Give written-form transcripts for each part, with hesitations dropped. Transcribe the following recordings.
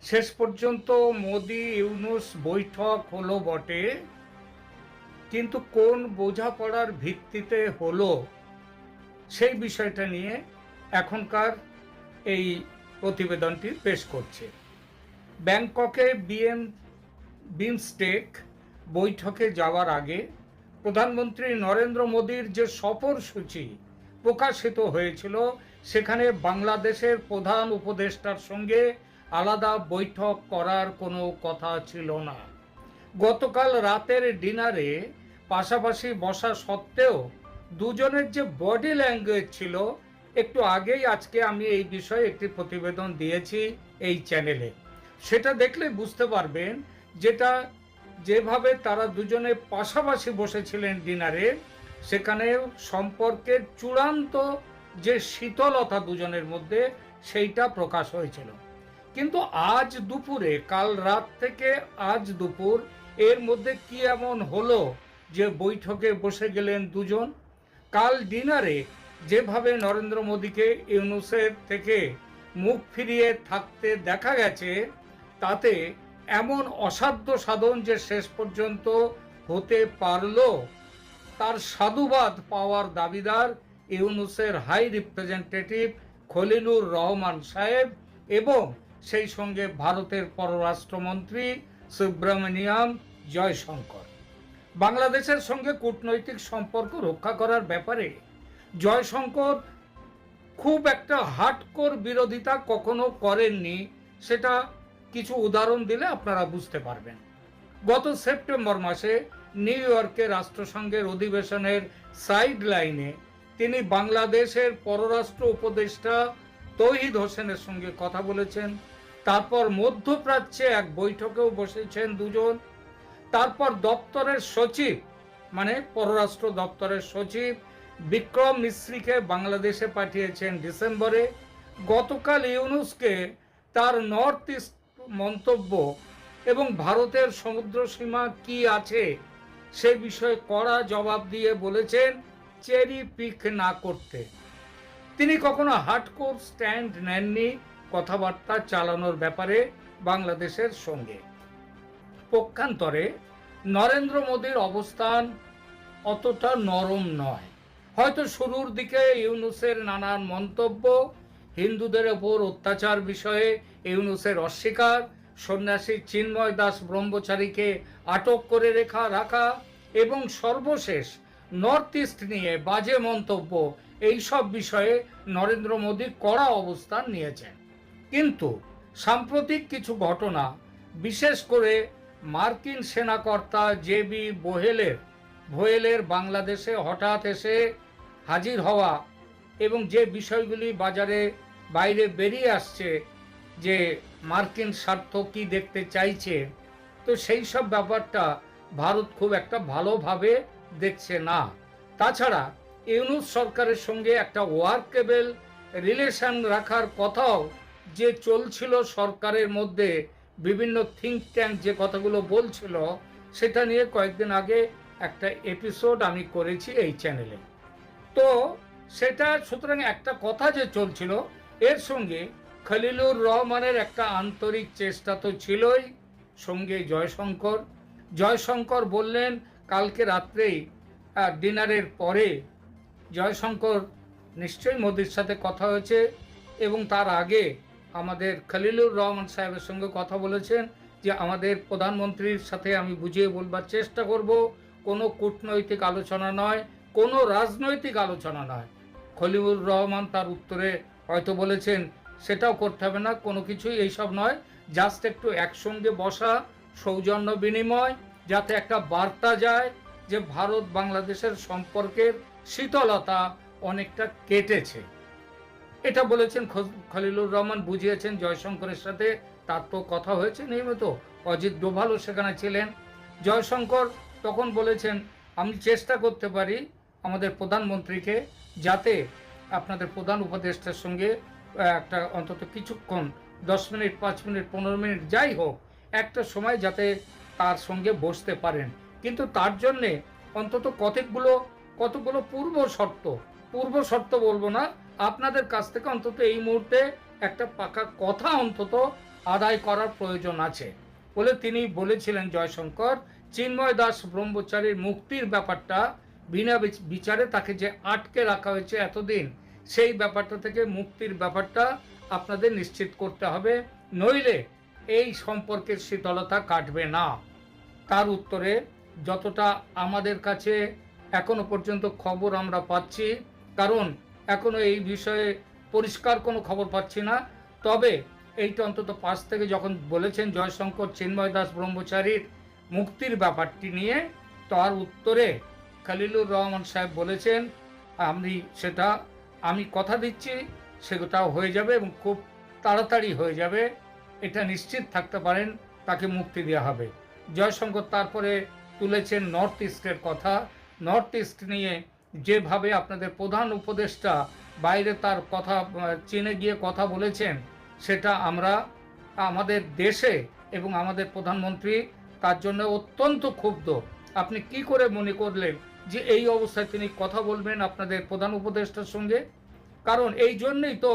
শেষ পর্যন্ত মোদি ইউনূস বৈঠক হলো বটে, কিন্তু কোন বোঝাপড়ার ভিত্তিতে হলো সেই বিষয়টা নিয়ে এখনকার এই প্রতিবেদনটি পেশ করছে। ব্যাংককে বিমস্টেক বৈঠকে যাওয়ার আগে প্রধানমন্ত্রী নরেন্দ্র মোদীর যে সফরসূচি প্রকাশিত হয়েছিল, সেখানে বাংলাদেশের প্রধান উপদেষ্টার সঙ্গে আলাদা বৈঠক করার কোনো কথা ছিল না। গতকাল রাতের ডিনারে পাশাপাশি বসা সত্ত্বেও দুজনের যে বডি ল্যাঙ্গুয়েজ ছিল, একটু আগেই আজকে আমি এই বিষয়ে একটি প্রতিবেদন দিয়েছি এই চ্যানেলে। সেটা দেখলে বুঝতে পারবেন যেভাবে তারা দুজনে পাশাপাশি বসেছিলেন ডিনারে, সেখানে সম্পর্কের চূড়ান্ত যে শীতলতা দুজনের মধ্যে সেইটা প্রকাশ হয়েছিল। কিন্তু আজ দুপুরে, কাল রাত থেকে আজ দুপুর, এর মধ্যে কি এমন হলো যে বৈঠকে বসে গেলেন দুজন? কাল ডিনারে যেভাবে নরেন্দ্র মোদীকে ইউনূসের থেকে মুখ ফিরিয়ে থাকতে দেখা গেছে, তাতে এমন অসাধ্য সাধন যে শেষ পর্যন্ত হতে পারল, তার সাধুবাদ পাওয়ার দাবিদার ইউনূসের হাই রিপ্রেজেন্টেটিভ খলিলুর রহমান সাহেব এবং সেই সঙ্গে ভারতের পররাষ্ট্রমন্ত্রী সুব্রমণিয়াম জয়শঙ্কর। বাংলাদেশের সঙ্গে কূটনৈতিক সম্পর্ক রক্ষা করার ব্যাপারে জয়শঙ্কর খুব একটা হার্ডকোর বিরোধিতা কখনো করেননি, সেটা কিছু উদাহরণ দিলে আপনারা বুঝতে পারবেন। গত সেপ্টেম্বর মাসে নিউ ইয়র্কে রাষ্ট্রসংঘের অধিবেশনের সাইড লাইনে তিনি বাংলাদেশের পররাষ্ট্র উপদেষ্টা তৌহিদ হোসেনের সঙ্গে কথা বলেছেন। তারপর মধ্যপ্রাচ্যে এক বৈঠকেও বসেছেন দুজন। তারপর দপ্তরের সচিব, মানে পররাষ্ট্র দপ্তরের সচিব বিক্রম মিশ্রিকে বাংলাদেশে পাঠিয়েছেন ডিসেম্বরে। গতকাল ইউনূসকে তার নর্থ ইস্ট মন্তব্য এবং ভারতের সমুদ্র সীমা কি আছে সে বিষয়ে কড়া জবাব দিয়ে বলেছেন চেরি পিক না করতে। তিনি কখনো হার্ডকোর স্ট্যান্ড নেননি কথাবার্তা চালানোর ব্যাপারে বাংলাদেশের সঙ্গে। পক্ষান্তরে নরেন্দ্র মোদীর অবস্থান অতটা নরম নয়। হয়তো শুরুর দিকে ইউনূসের নানান মন্তব্য, হিন্দুদের ওপর অত্যাচার বিষয়ে ইউনূসের অস্বীকার, সন্ন্যাসী চিন্ময় দাস ব্রহ্মচারীকে আটক করে রাখা এবং সর্বশেষ নর্থ ইস্ট নিয়ে বাজে মন্তব্য, এইসব বিষয়ে নরেন্দ্র মোদী কড়া অবস্থান নিয়েছেন। কিন্তু সাম্প্রতিক কিছু ঘটনা, বিশেষ করে মার্কিন সেনাকর্তা জেবি ভোয়েলের বাংলাদেশে হঠাৎ এসে হাজির হওয়া এবং যে বিষয়গুলি বাইরে বেরিয়ে আসছে যে মার্কিন স্বার্থ কি দেখতে চাইছে, তো সেই সব ব্যাপারটা ভারত খুব একটা ভালোভাবে দেখছে না। তাছাড়া ইউনূস সরকারের সঙ্গে একটা ওয়ার্কেবল রিলেশন রাখার কথাও যে চলছিল সরকারের মধ্যে, বিভিন্ন থিঙ্ক ট্যাঙ্ক যে কথাগুলো বলছিল, সেটা নিয়ে কয়েকদিন আগে একটা এপিসোড আমি করেছি এই চ্যানেলে। তো সেটা সুতরাং একটা কথা যে চলছিল, এর সঙ্গে খলিলুর রহমানের একটা আন্তরিক চেষ্টা তো ছিলই, সঙ্গে জয়শঙ্কর বললেন কালকে রাত্রেই ডিনারের পরে জয়শঙ্কর নিশ্চয়ই মোদির সাথে কথা হয়েছে এবং তার আগে আমাদের খলিলুর রহমান সাহেবের সঙ্গে কথা বলেছেন যে আমাদের প্রধানমন্ত্রীর সাথে আমি বুঝিয়ে বলবার চেষ্টা করব, কোনো কূটনৈতিক আলোচনা নয়, কোনো রাজনৈতিক আলোচনা নয়। খলিলুর রহমান তার উত্তরে হয়তো বলেছেন সেটাও করতে হবে না, কোনো কিছুই এইসব নয়, জাস্ট একটু একসঙ্গে বসা, সৌজন্য বিনিময়, যাতে একটা বার্তা যায় যে ভারত বাংলাদেশের সম্পর্কের শীতলতা অনেকটা কেটেছে। এটা বলেছেন খলিলুর রহমান, বুঝিয়েছেন জয়শঙ্করের সাথে তার তো কথা হয়েছে নিয়মিত, অজিত ডোভালও সেখানে ছিলেন। জয়শঙ্কর তখন বলেছেন আমি চেষ্টা করতে পারি আমাদের প্রধানমন্ত্রীকে যাতে আপনাদের প্রধান উপদেষ্টার সঙ্গে একটা অন্তত কিছুক্ষণ 10 মিনিট 5 মিনিট 15 মিনিট যাই হোক একটা সময় যাতে তার সঙ্গে বসতে পারেন, কিন্তু তার জন্যে অন্তত কতগুলো পূর্ব শর্ত বলবো না, আপনাদের কাছ থেকে অন্তত এই মুহূর্তে একটা পাকা কথা অন্তত আদায় করার প্রয়োজন আছে বলে তিনি বলেছিলেন। জয়শঙ্কর চিন্ময় দাস ব্রহ্মচারীর মুক্তির ব্যাপারটা বিনা বিচারে তাকে যে আটকে রাখা হয়েছে এতদিন, সেই ব্যাপারটা থেকে মুক্তির ব্যাপারটা আপনাদের নিশ্চিত করতে হবে, নইলে এই সম্পর্কের শীতলতা কাটবে না। তার উত্তরে যতটা আমাদের কাছে এখনো পর্যন্ত খবর আমরা পাচ্ছি, কারণ এখনো এই বিষয়ে পরিষ্কার কোনো খবর পাচ্ছি না, তবে এইটা অন্তত পাশ থেকে যখন বলেছেন জয়শঙ্কর চিন্ময় দাস ব্রহ্মচারীর মুক্তির ব্যাপারটি নিয়ে, তার উত্তরে খলিলুর রহমান সাহেব বলেছেন আমি কথা দিচ্ছি সেটাও হয়ে যাবে এবং খুব তাড়াতাড়ি হয়ে যাবে, এটা নিশ্চিত থাকতে পারেন, তাকে মুক্তি দেওয়া হবে। জয়শঙ্কর তারপরে তুলেছেন নর্থ ইস্টের কথা। নর্থ ইস্ট নিয়ে যেভাবে আপনাদের প্রধান উপদেষ্টা বাইরে তার কথা চীনে গিয়ে কথা বলেছেন, সেটা আমরা আমাদের দেশে এবং আমাদের প্রধানমন্ত্রী তার জন্য অত্যন্ত ক্ষুব্ধ। আপনি কি করে মনে করলেন যে এই অবস্থায় তিনি কথা বলবেন আপনাদের প্রধান উপদেষ্টার সঙ্গে? কারণ এই জন্যই তো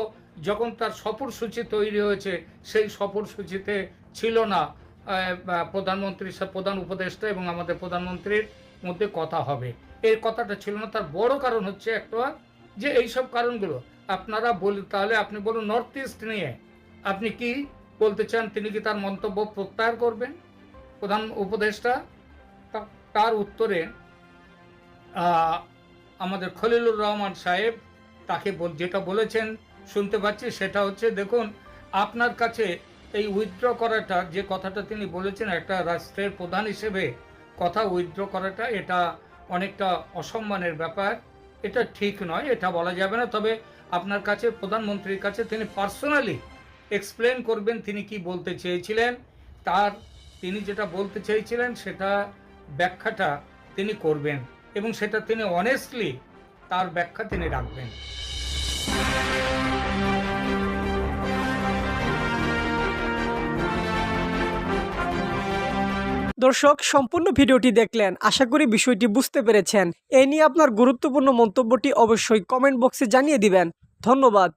যখন তার সফরসূচি তৈরি হয়েছে, সেই সফরসূচিতে ছিল না প্রধান উপদেষ্টা এবং আমাদের প্রধানমন্ত্রীর মধ্যে কথা হবে, এই কথাটা ছিল না। তার বড় কারণ হচ্ছে একটা, যে এইসব কারণগুলো আপনারা তাহলে আপনি বলুন নর্থ ইস্ট নিয়ে আপনি কি বলতে চান? তিনি কি তার মন্তব্য প্রত্যাহার করবেন প্রধান উপদেষ্টা? তার উত্তরে আমাদের খলিলুর রহমান সাহেব তাকে যেটা বলেছেন শুনতে পাচ্ছি, সেটা হচ্ছে, দেখুন আপনার কাছে এই উইথড্র করাটা, যে কথাটা তিনি বলেছেন, একটা রাষ্ট্রের প্রধান হিসেবে কথা উইথড্র করাটা এটা অনেকটা অসম্মানের ব্যাপার, এটা ঠিক নয়, এটা বলা যাবে না। তবে আপনার কাছে প্রধানমন্ত্রীর কাছে তিনি পার্সোনালি এক্সপ্লেন করবেন তিনি কি বলতে চেয়েছিলেন, তিনি যেটা বলতে চেয়েছিলেন সেটা ব্যাখ্যাটা তিনি করবেন এবং সেটা তিনি অনেস্টলি তার ব্যাখ্যা তিনি রাখবেন। দর্শক, সম্পূর্ণ ভিডিওটি দেখলেন, আশা করি বিষয়টি বুঝতে পেরেছেন। এই নিয়ে আপনার গুরুত্বপূর্ণ মন্তব্যটি অবশ্যই কমেন্ট বক্সে জানিয়ে দিবেন। ধন্যবাদ।